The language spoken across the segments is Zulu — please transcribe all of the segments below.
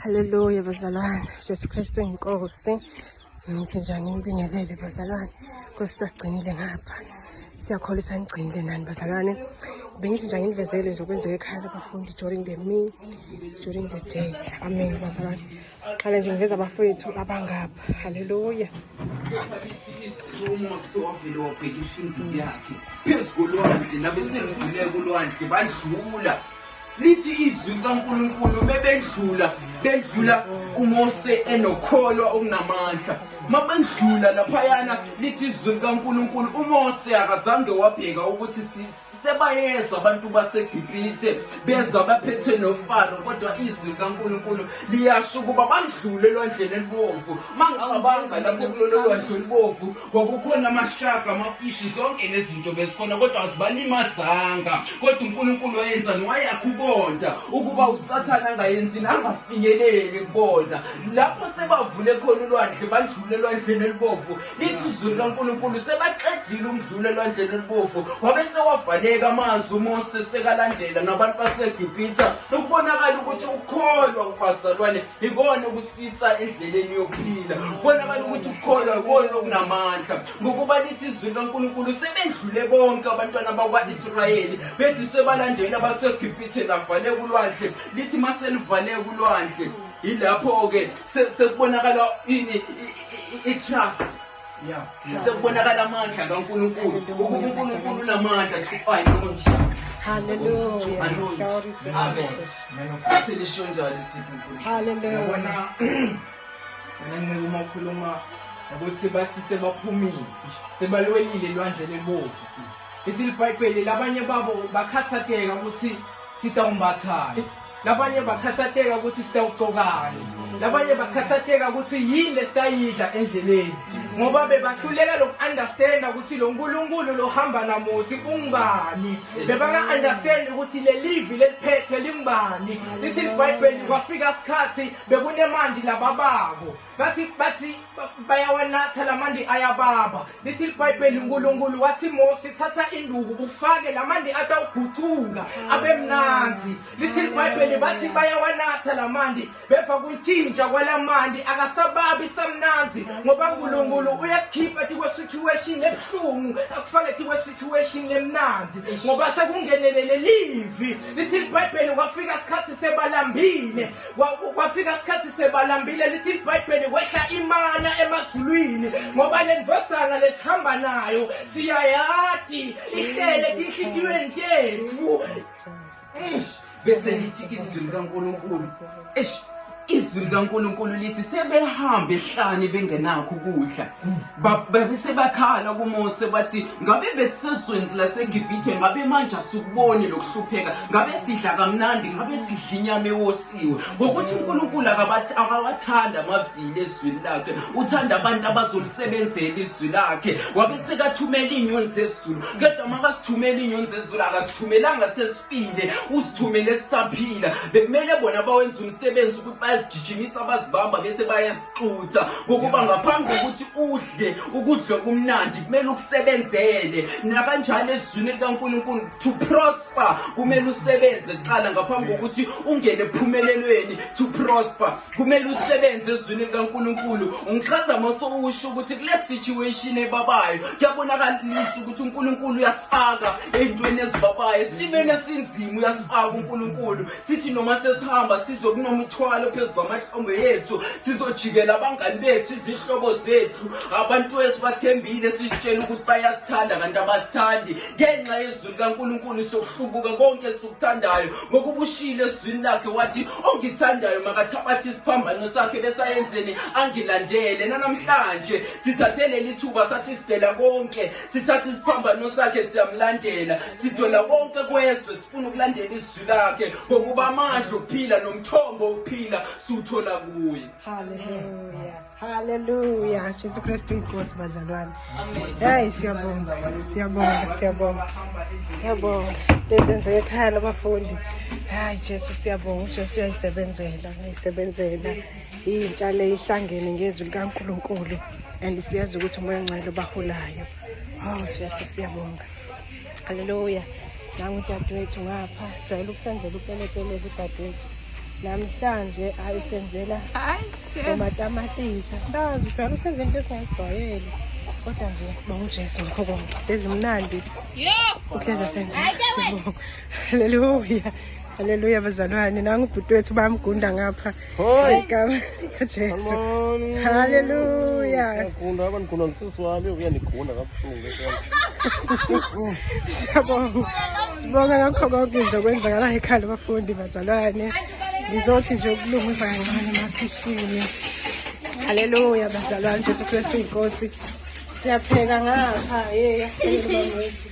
Haleluya bazalwane, Jesu Kristu inkosi. Ngithi njani impingelele bazalwane. Nkosi sasigcinile ngapha. Siyakholisa ngigcinile nani bazalwane. Bengithi nje nginivezele nje okwenzeka ekhaya labafundi during the meal, during the day. Amen bazalwane. Qala nje ngiveza abafowethu abangapha. Haleluya. Phezulwandle nabeselivule kulwandle badlula lithi izwi kaNkulunkulu bendlula uMose enokholo okunamandla mabendlula laphayana lithi izwi kaNkulunkulu uMose akazange wabheka ukuthi sebayeza abantu baseGibhithe beza baphethe noFaro kodwa izwi kaNkulunkulu liyasho ukuba bandlule elwandleni elibomvu mangicabanga lapho kulolu lwandle elibomvu kwakukhona amashaka amafishi zonke lezinto bezikhona kodwa azibalimazanga kodwa uNkulunkulu wayenza wayakubonda ukuba uSathane angayenzini angafinyeleli kubona lapho sebavule khona ulwandle bandlule elwandleni elibomvu lithi izwi kaNkulunkulu sebaqedile ukudlula elwandleni elibomvu wabese wavaleka amanzi uMose sekalandela nabantu baseGibhithe ukubonakala ukuthi ukholwa kubazalwane ikona ukusisa endleleni yokuphila ubonakala ukuthi ukholwa ikona okunamandla ngokuba lithi izwi kaNkulunkulu sebendlule bonke abantwana bakwaIsrayeli bethi sebalandela abaseGibhithe lavale kulwandle lithi mase livale kulwandle ilapho ke sekubonakala itrust sekubonakala amandla kaNkulunkulu ukuba uNkulunkulu unamandla to fight conscience. Hallelujah. Amen. Selishonjalo sikhulu. Hallelujah. Yabona nangeke ukhuluma ukuthi bathi sebaphumile sebalwelile elwandle lebomvu isilibhayibheli labanye babo bakhathatheka ukuthi sitawumbathana labanye bakhathatheka ukuthi sitawuqokana labanye bakhathatheka ukuthi yini lesitayidla endleleni ngoba bebahluleka loku-understand ukuthi lo nkulunkulu lohamba namusi ungubani bebanga-understand ukuthi le livi leliphethe lingubani lithi libhayibheli kwafika isikhathi bekunemandi labababo bathi bayawanatha lamandi ayababa lithi libhayibheli uNkulunkulu wathi Mose thatha induku ufake lamandi atawugucuka abe mnanzi lithi libhayibheli bathi bayawanatha lamandi beva kuntshintsha kwalamandi akasababi samnanzi ngoba uNkulunkulu uyakhipha situation ebuhlungu akufake situation emnanzi ngoba sekungenelele livi lithi libhayibheli kwafika isikhathi sebalambile lithi libhayibheli kwehla imana emazulwini ngoba lendvodzana lethamba nayo siyayathi ihlele inhlitiyweni yethu bese lithi izwi kaNkulunkulu izwi likaNkulunkulu lithi sebehambe ehlane bengenakho ukudla bese bakhala kuMose bathi ngabe besizweni laseGibhithe ngabe manje asukuboni lokuhlupheka ngabe sidla kamnandi ngabe sidla inyama ewosiwe ngokuthi uNkulunkulu akawathanda amavili ezwini lakhe uthanda abantu abazolisebenzela izwi lakhe wabese kathumela inyoni ezulu kodwa makasithumela inyoni ezulu akasithumelanga sesifile usithumele sisaphila bekumele bona bawenza umsebenzi ukuthi gijimisa abazibamba bese bayasixutha ngokuba ngaphambi kokuthi udle ukudla kumnandi kumele ukusebenzele nakanjalo ezwini likaNkulunkulu to prosper kumele usebenze kuqala ngaphambi kokuthi ungene ephumelelweni to prosper kumele usebenze ezwini likaNkulunkulu ungichaza maso usho ukuthi kule situation ebabayo kuyabonakalisa ukuthi uNkulunkulu uyasifaka ezintweni ezibabayo simene sinzima uyasifaka uNkulunkulu sithi noma sesihamba sizokunomthwalo kwamahlombe yethu sizojikela abangani bethu izihlobo zethu abantu esibathembile sisitshela ukuthi bayasithanda kanti abathandi ngenxa yezwi likaNkulunkulu sokuhlubuka konke sokuthandayo ngokuba ushilo ezwini lakhe wathi ongithandayo makathabathe isiphambano sakhe besayenzeni angilandele namhlanje sithathele lithuba sathi sidela konke sithatha isiphambano sakhe siyamlandela sidola konke kwezwe sifuna ukulandela izwi lakhe ngokuba amandla okuphila nomthombo okuphila suthola kuye. Hallelujah. Hallelujah. Jesu Kristu inkosi bazalwane. Hayi siyabonga. Lenzenzeke ekhaya labafundi. Hayi Jesu siyabonga. Jesu uyayisebenzela. Intsha le ihlangene ngezwi likaNkulunkulu and siyazi ukuthi umoya ngcwele baholayo. Oh Jesu siyabonga. Hallelujah. nangu udadewethu ngapha jwayele ukusenzela upelekelele udadewethu namhlanje ayisenzela omatamatisa sazi ujwayele usenzela into esingazijwayele kodwa nje sibonga uJesu ngakho konke ezimnandi uhleza senzela sibonga haleluya haleluya bazalwane nangu ubhuti wethu bamgunda ngapha igama likaJesu haleluya siyagunda abangigunda ngisisi wami uyanigunda kabuhlungu sibonga ngakho konke nje okwenzakala ekhaya abafundi bazalwane ngizothi nje ukulungisa kancane emakhishini haleluya bazalwane Jesu Kristu inkosi siyapheka ngapha yasiphekela ubaba wethu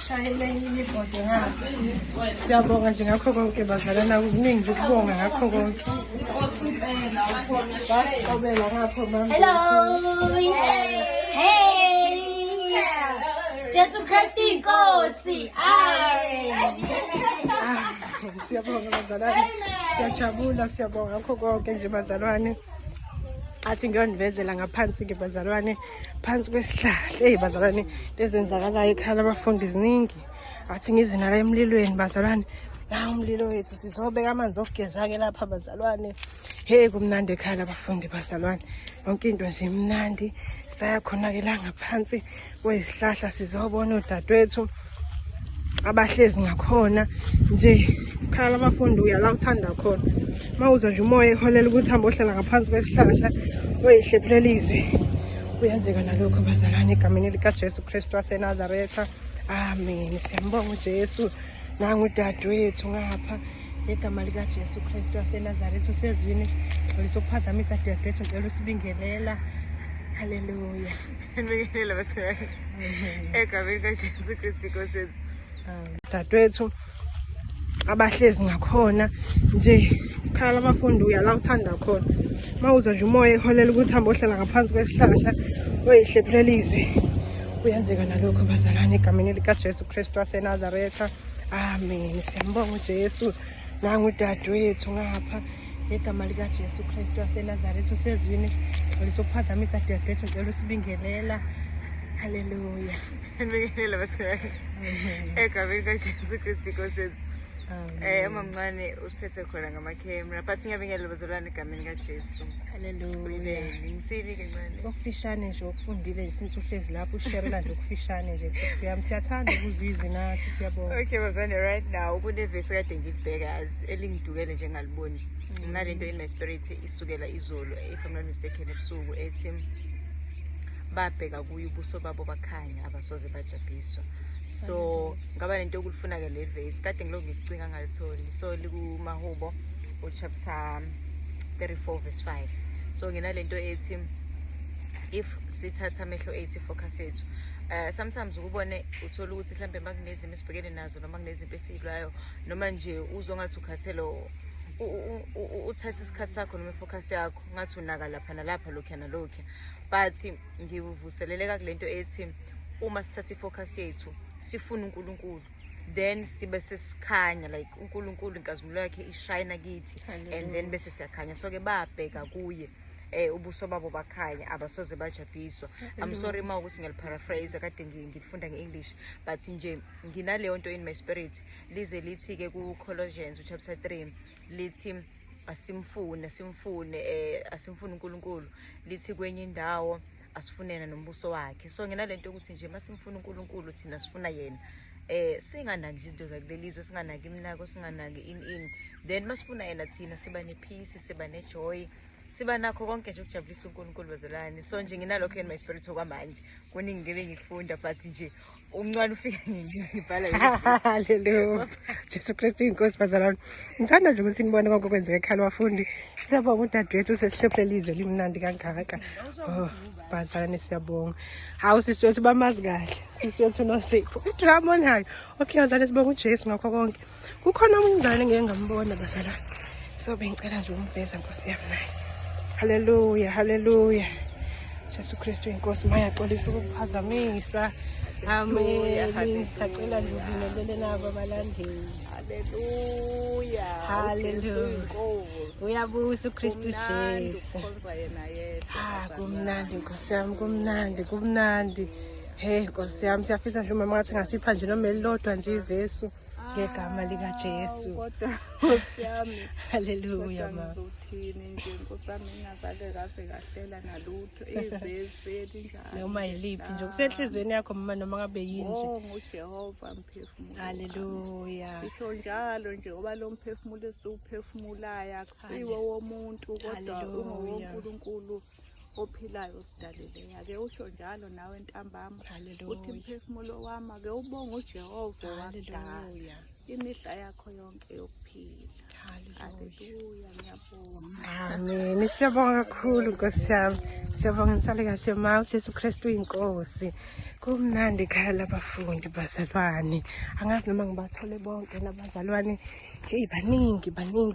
shayele ibhodi ngapha siyabonga nje ngakho konke bazalwana kuningi nje ukubonga ngakho konke basiqobela ngapho mama hello hey Jesu Kristu inkosi siyabonga bazalwane siyajabula siyabonga ngakho konke nje bazalwane athi ngiyonivezela ngaphansi ke bazalwane phansi kwesihlahla bazalwane lezenzakalayo ekhaya abafundi ziningi athi ngizinala emlilweni bazalwane la umlilo wethu sizobeka amanzi okugeza ke lapha bazalwane kumnandi ekhaya abafundi bazalwane yonke into nje imnandi sayakhona ke la ngaphansi kwesihlahla sizobona udadewethu abahlezi ngakhona nje ekhaya abafundi uyala uthanda khona mawuza nje umoya eholela ukuthi hamba ohlala ngaphansi kwesihlahla oyihlephulela izwi uyenzeka nalokho bazalwane egameni likaJesu Kristu waseNazaretha amen siyambonga uJesu nangu udadewethu ngapha egama likaJesu Kristu waseNazaretha usezwini olisokuphazamisa dadewethu ngicela usibingelela haleluya ngibingelela bazalwane egameni likaJesu Kristu inkosi dadewethu abahlezi ngakhona nje ekhaya abafundi uyala uthanda khona mawuza nje umoya eholela ukuthi hamba ohlala ngaphansi kwesihlahla oyihlephulela izwi uyenzeka nalokho bazalwane egameni likaJesu Kristu waseNazaretha amen siyambonga uJesu nangu udadewethu ngapha egama likaJesu Kristu waseNazaretha usezwini olisokuphazamisa dadewethu ngicela usibingelela haleluya ngibingelela bazalwane egameni likaJesu Kristu inkosi mamncane usiphethe khona ngamakhemera but ngiyabingelela bazalwane egameni likaJesu haleluya ngisini ke ncane okufishane nje okufundile nje since uhlezi lapho usharela nje okufishane nje siyami siyathanda ukuzizwa nathi siyabonga okay bazalwane right now kunevesi kade ngikubheka elingidukele nje ngaliboni nalento in my spirit isukela izolo if I'm not mistaken ebusuku ethi babheka kuyo ubuso babo bakhanya abasoze bajabhiswa so ngaba lento okulifuna ke le verse kade ngiloko ngikucinga ngalitholi so likumahubo chapter 34 verse 5 so nginalento ethi if sithatha amehlo ethi focus ethu sometimes ukubone uthola ukuthi mhlambe makunezimo esibhekene nazo noma kunezimo esilwayo noma nje uzongathi ukhathelo uthatha isikhathi sakho noma focus yakho ngathi unaka lapha nalapha lokho nalokho but ngivuseleleka kulento ethi uma sithatha ifocus yethu sifuna uNkulunkulu then sibe sesikhanya like uNkulunkulu inkazimulo yakhe ishine kithi and then bese siyakhanya so ke babheka kuye ubuso babo bakhanya abasoze bajabhiswa I'm sorry ma ukuthi ngiyaliparaphrase kade ngifunda ngeEnglish but nje nginaleyo nto in my spirit lize lithi ke ku Colossians chapter 3 lithi asimfune uNkulunkulu lithi kwenye indawo asifunena nombuso wakhe so nginalento ukuthi nje masimfuna uNkulunkulu thina sifuna yena singanaki izinto zakulelizwe singanaki iminako singanaki in then masifuna yena thina siba nepeace siba nejoy siba nakho konke nje ukujabulisa uNkulunkulu bazalwane so nje nginalokho in my spirit okwamanje kuningi ngibe ngikufunda but nje umncane ufika ngibhala haleluya Jesu Kristu inkosi bazalwane ngithanda nje ukuthi nibone konke okwenzeka ekhaya abafundi siyabonga udadewethu usesihlephulela izwe limnandi kangaka bazalwane siyabonga hawu siswethu bamazi kahle siswethu noSipho udramon hayi okay bazalwane sibonga uJesu ngakho konke kukhona umngane ngeke ngambona bazalwane so bengicela nje umveza Nkosi yami naye haleluya haleluya Jesu Kristu inkosi mayaxolisa ukuphazamisa amen sacela nje ubingelele nabo abalandeli haleluya haleluya uyabusa uKristu Jesu kumnandi Nkosi yami kumnandi Hey Nkosi yami, siyafisa nje umama ngathi ngasipha nje noma elilodwa nje ivesu ngegama likaJesu. Kodwa Nkosi yami, Haleluya ma. ngizothini nje Nkosi yami, ngingazake kahle kahlela nalutho ivesi elinjalo. Noma yiliphi nje kusenhlizweni yakho mama noma ngabe yini nje. Oh, nguJehova mphefumulo. Haleluya. Sisho njalo nje ngoba lo mphefumulo esiwuphefumulayo akusiwo womuntu kodwa ungowoNkulunkulu ophilayo osidalele. Ake usho njalo nawe ntambama uthi mphefumulo wami ake ubonge uJehova wakudala imihla yakho yonke yokuphila. Haleluya, ngiyabonga. Amen. Siyabonga kakhulu Nkosi yami. Siyabonga nisale kahle ma uJesu Kristu inkosi. Kumnandi ekhaya labafundi bazalwane. Angazi noma ngibathole bonke nabazalwane. Hey baningi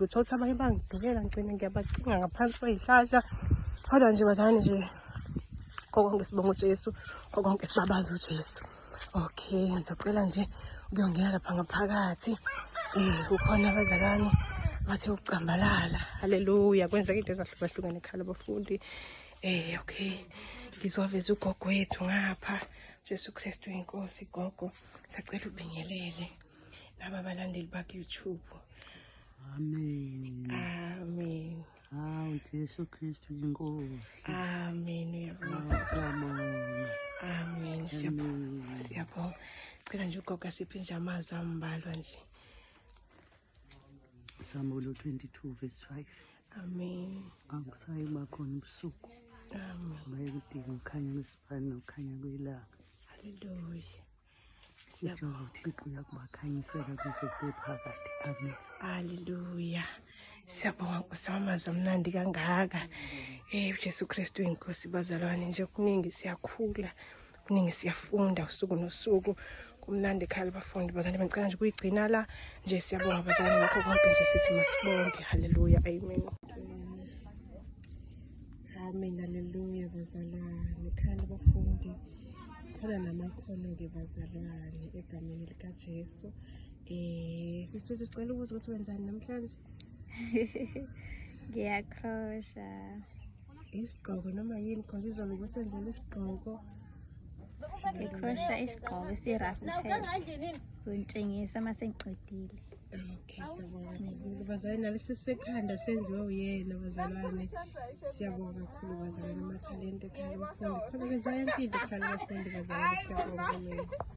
uthola abanye bangidukela ngicine ngiyabacinga ngaphansi kwezihlahla. Kodwa nje bazalwane nje konke sibonga uJesu, konke sibabaza uJesu. Okay, ngizocela nje ukuyongena lapha ngaphakathi. Kukhona abazalwane bathe ukucambalala. Haleluya. Kwenzeka into ezahlukahlukene ekhaya labafundi. Okay. Ngizoveza ugogo wethu ngapha. Jesu Kristu inkosi gogo. Sicela ubingelele laba balandeli bakhe YouTube. Amen. Amen. Jesu Kristu inkosi. Amen. Uyabonga. Amen. Amen. Siyabonga. Cela nje ugogo asiphe nje amazwi ambalwa nje. Samuel 22 verse 5. Amen. Akusayi bakhona ubusuku. Amen. Bayekudinga ukhanya kwesibani nokukhanya kwelanga. Haleluya. Siyabonga uThixo uyakubakhanyisela kuze kube phakade. Amen. Haleluya. Siyabonga Nkosi amazwi amnandi kangaka. uJesu Kristu inkosi bazalwane nje kuningi siyakhula. Kuningi siyafunda usuku nosuku. Kumnandi ekhaya labafundi bazalwane bengicela nje kuyigcina la nje siyabonga bazalwane ngakho konke nje sithi masibonke. Haleluya. Amen. Amen. Haleluya bazalwane. Ekhaya labafundi khona namakhono ke bazalwane egameni likaJesu. Sisifisa sicela ukuza ukuthi wenzani namhlanje? Ngiyakrosha. Isigqoko noma yini because izobe kusenzela isigqoko. Ngikrosha isigqoko esirafu phela. Ngizotshengisa mase ngiqedile. Okay, siyabonga kakhulu bazalwane, nalesi sekhanda senziwa uyena bazalwane. Siyabonga kakhulu bazalwane amathalente ekhaya labafundi. Khona kwenziwa yonke into ekhaya labafundi bazalwane. Siyabonga.